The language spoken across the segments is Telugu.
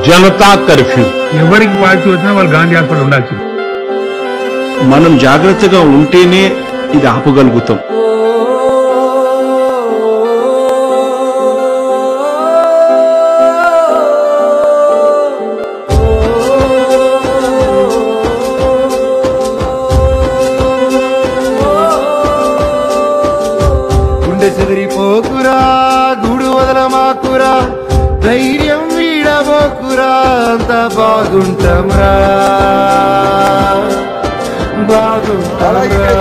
జనతా కర్ఫ్యూ. ఎవరికి పార్టీ వచ్చినా వాళ్ళు గాంధీ హాస్పిటల్ ఉండాల్సింది. మనం జాగ్రత్తగా ఉంటేనే ఇది ఆపగలుగుతాం. గుండె చెదిరిపోకురా, గూడు వదలమాకురా, ధైర్యం వీడబోకురా, అంత బాగుంటాంరా బాగుంటాంరా.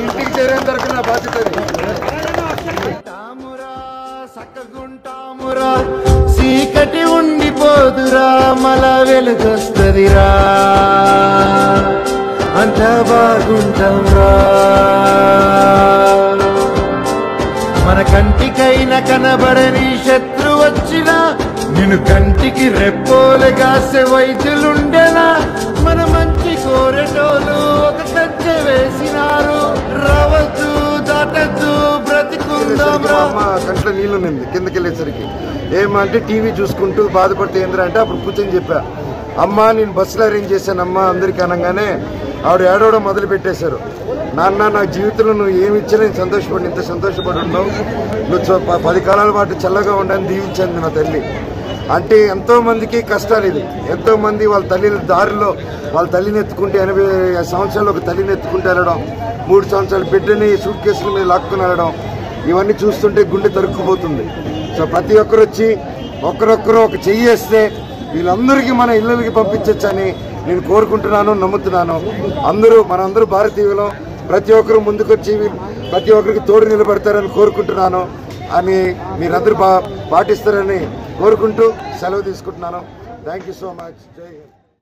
ఇంటికి చేరేంతవరకు నా బాధ్యత. సక్కగుంటామురా, చీకటి ఉండిపోదురా, మల వెలుగొస్తదిరా, అంత బాగుంటాంరా. మన కంటికైనా కనబడని శత్రు వచ్చినా నిన్ను కంటికి రెప్పోలుగాసే వైద్యులుండెనా. మన మంచి కోరెటోలు ఒక సంచె వేసినారు, రవద్దు దాటద్దు బ్రతికుందాం. కంట్లో నీళ్ళు నింది కిందకి వెళ్ళేసరికి ఏమంటే టీవీ చూసుకుంటూ బాధపడితే ఏంద్రంటే అప్పుడు కూర్చొని చెప్పా, అమ్మా నేను బస్సులో అరేంజ్ చేశానమ్మా అందరికి అనగానే ఆవిడ ఏడవడం మొదలు పెట్టేశారు. నాన్న నా జీవితంలో నువ్వు ఏమి ఇచ్చినా నేను సంతోషపడి ఇంత సంతోషపడి ఉన్నావు, నువ్వు 10 కాలాల పాటు చల్లగా ఉండని దీవించింది నా తల్లి. అంటే ఎంతో మందికి కష్టాలు ఇది. ఎంతో మంది వాళ్ళ తల్లిని దారిలో వాళ్ళ తల్లిని ఎత్తుకుంటే 80 సంవత్సరాలు ఒక తల్లిని ఎత్తుకుంటూ వెళ్ళడం, 3 సంవత్సరాల బిడ్డని సూట్ కేసుల మీద లాక్కుని వెళ్ళడం, ఇవన్నీ చూస్తుంటే గుండె తరుక్కుపోతుంది. సో ప్రతి ఒక్కరు వచ్చి ఒక్కరొక్కరు ఒక చెయ్యి వేస్తే వీళ్ళందరికీ మన ఇళ్ళకి పంపించవచ్చని నేను కోరుకుంటున్నాను, నమ్ముతున్నాను. మనందరూ భారతీయులం, ప్రతి ఒక్కరు ముందుకొచ్చి ప్రతి ఒక్కరికి తోడు నిలబడతారని కోరుకుంటున్నాను. అని మీరందరూ పాటిస్తారని కోరుకుంటూ సెలవు తీసుకుంటున్నాను. Thank you so much. జై హింద్.